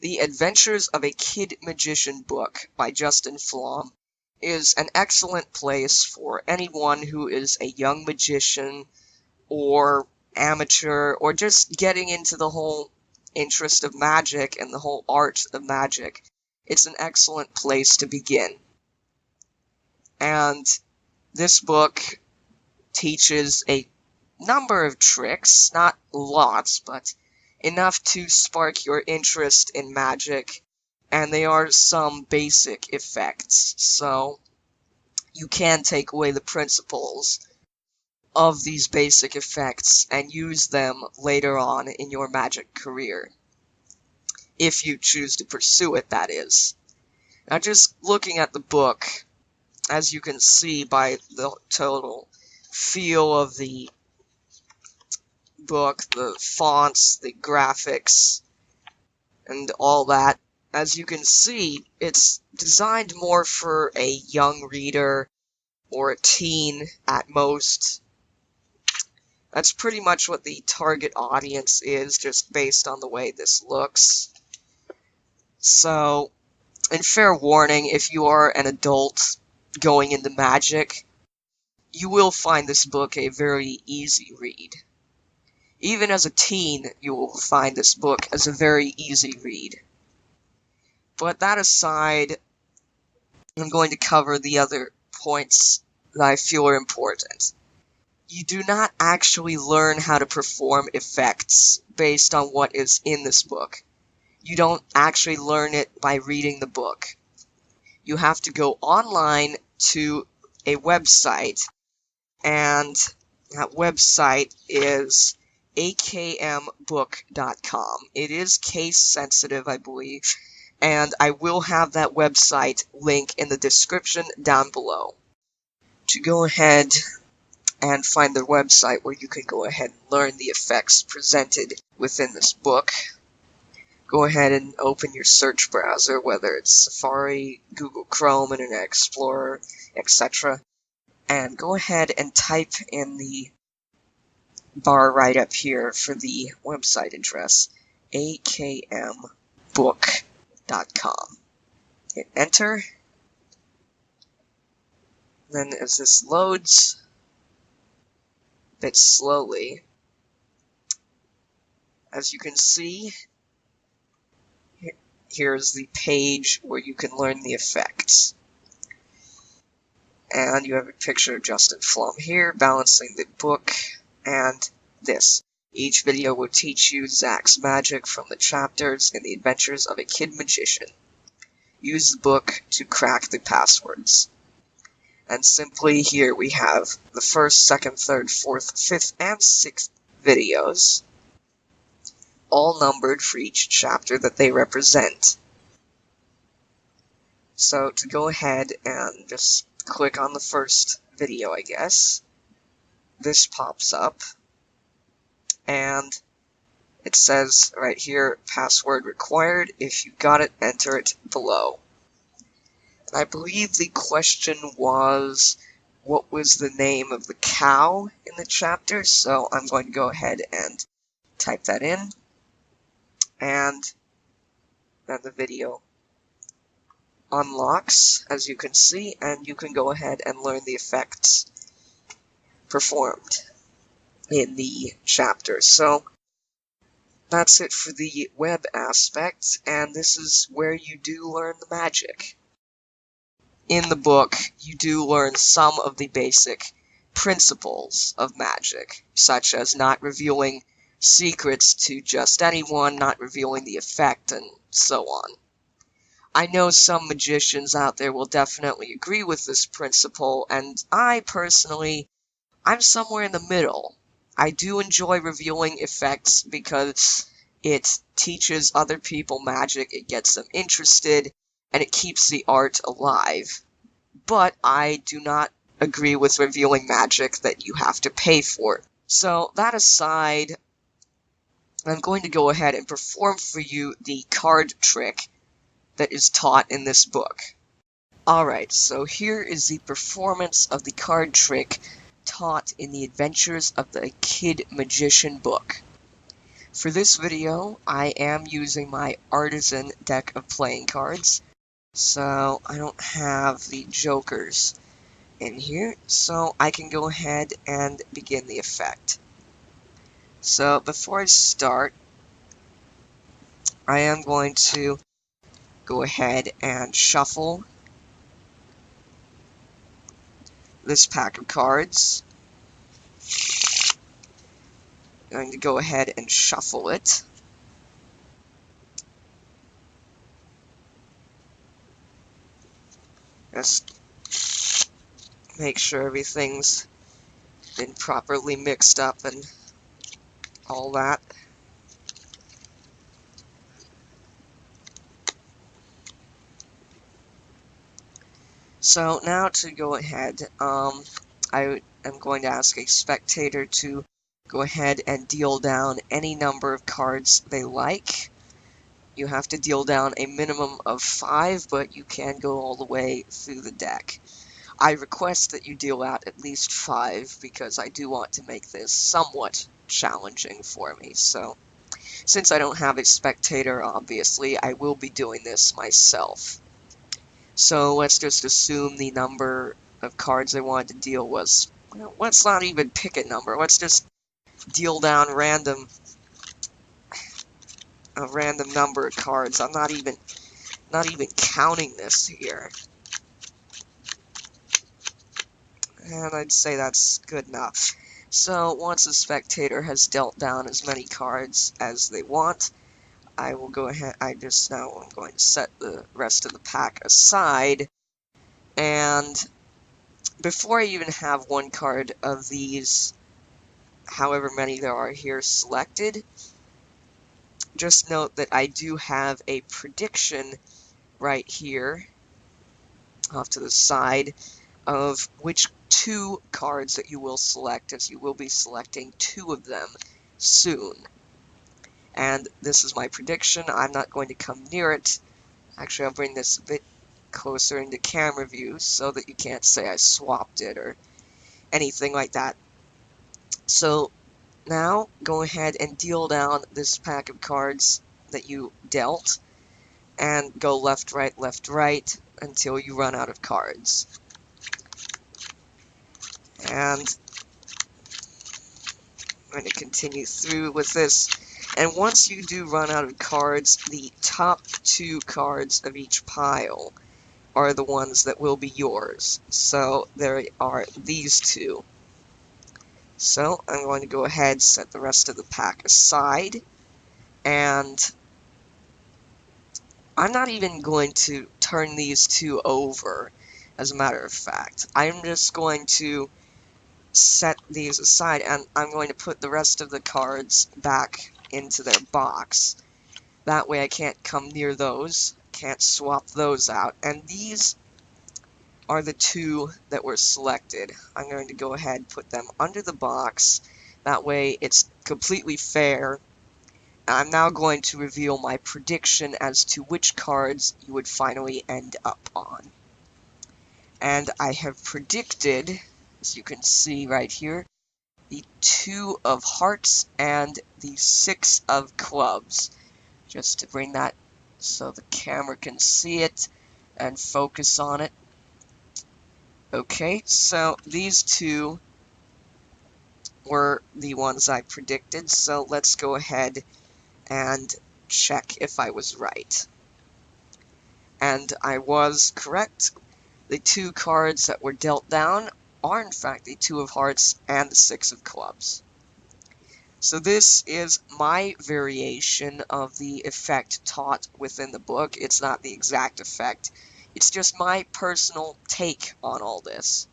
The Adventures of a Kid Magician book by Justin Flom is an excellent place for anyone who is a young magician or amateur or just getting into the whole interest of magic and the whole art of magic. It's an excellent place to begin. And this book teaches a number of tricks, not lots, but enough to spark your interest in magic, and they are some basic effects, so you can take away the principles of these basic effects and use them later on in your magic career, if you choose to pursue it, that is. Now, just looking at the book, as you can see by the total feel of the book, the fonts, the graphics, and all that, as you can see, it's designed more for a young reader or a teen at most. That's pretty much what the target audience is, just based on the way this looks. So, and fair warning, if you are an adult going into magic, you will find this book a very easy read. Even as a teen, you will find this book as a very easy read. But that aside, I'm going to cover the other points that I feel are important. You do not actually learn how to perform effects based on what is in this book. You don't actually learn it by reading the book. You have to go online to a website, and that website is akmbook.com. It is case sensitive, I believe, and I will have that website link in the description down below. To go ahead and find the website where you can go ahead and learn the effects presented within this book, go ahead and open your search browser, whether it's Safari, Google Chrome, Internet Explorer, etc., and go ahead and type in the bar right up here for the website address, akmbook.com. Hit enter. Then as this loads a bit slowly, as you can see, here's the page where you can learn the effects. And you have a picture of Justin Flom here, balancing the book, and this. Each video will teach you Zach's magic from the chapters in the Adventures of a Kid Magician. Use the book to crack the passwords. And simply here we have the first, second, third, fourth, fifth, and sixth videos, all numbered for each chapter that they represent. So to go ahead and just click on the first video, I guess, this pops up, and it says right here, password required. If you got it, enter it below. I believe the question was, what was the name of the cow in the chapter? So I'm going to go ahead and type that in, and then the video unlocks, as you can see, and you can go ahead and learn the effects performed in the chapter. So that's it for the web aspect, and this is where you do learn the magic. In the book, you do learn some of the basic principles of magic, such as not revealing secrets to just anyone, not revealing the effect, and so on. I know some magicians out there will definitely agree with this principle, and I personally, I'm somewhere in the middle. I do enjoy revealing effects because it teaches other people magic, it gets them interested, and it keeps the art alive. But I do not agree with revealing magic that you have to pay for. So that aside, I'm going to go ahead and perform for you the card trick that is taught in this book. Alright, so here is the performance of the card trick taught in the Adventures of the Kid Magician book. For this video, I am using my Artisan deck of playing cards, so I don't have the jokers in here, so I can go ahead and begin the effect. So before I start, I am going to go ahead and shuffle this pack of cards. I'm going to go ahead and shuffle it. Just make sure everything's been properly mixed up and all that. So now to go ahead, I am going to ask a spectator to go ahead and deal down any number of cards they like. You have to deal down a minimum of 5, but you can go all the way through the deck. I request that you deal out at least 5 because I do want to make this somewhat challenging for me. So, since I don't have a spectator, obviously, I will be doing this myself. So let's just assume the number of cards I wanted to deal was, well, let's not even pick a number. Let's just deal down a random number of cards. I'm not even counting this here. And I'd say that's good enough. So once a spectator has dealt down as many cards as they want, I will go ahead. I'm going to set the rest of the pack aside, and before I even have one card of these, however many there are here, selected, just note that I do have a prediction right here off to the side of which 2 cards that you will select, as you will be selecting 2 of them soon. And this is my prediction. I'm not going to come near it. Actually, I'll bring this a bit closer into camera view so that you can't say I swapped it or anything like that. So now go ahead and deal down this pack of cards that you dealt and go left, right until you run out of cards. And I'm going to continue through with this. And once you do run out of cards, the top 2 cards of each pile are the ones that will be yours. So there are these 2. So I'm going to go ahead, set the rest of the pack aside, and I'm not even going to turn these 2 over, as a matter of fact. I'm just going to set these aside, and I'm going to put the rest of the cards back into their box. That way I can't come near those, can't swap those out, and these are the 2 that were selected. I'm going to go ahead and put them under the box. That way it's completely fair. I'm now going to reveal my prediction as to which cards you would finally end up on. And I have predicted, as you can see right here, the 2 of hearts and the 6 of clubs. Just to bring that so the camera can see it and focus on it. Okay, so these 2 were the ones I predicted, so let's go ahead and check if I was right. And I was correct. The 2 cards that were dealt down are in fact the 2 of hearts and the 6 of clubs. So this is my variation of the effect taught within the book. It's not the exact effect. It's just my personal take on all this.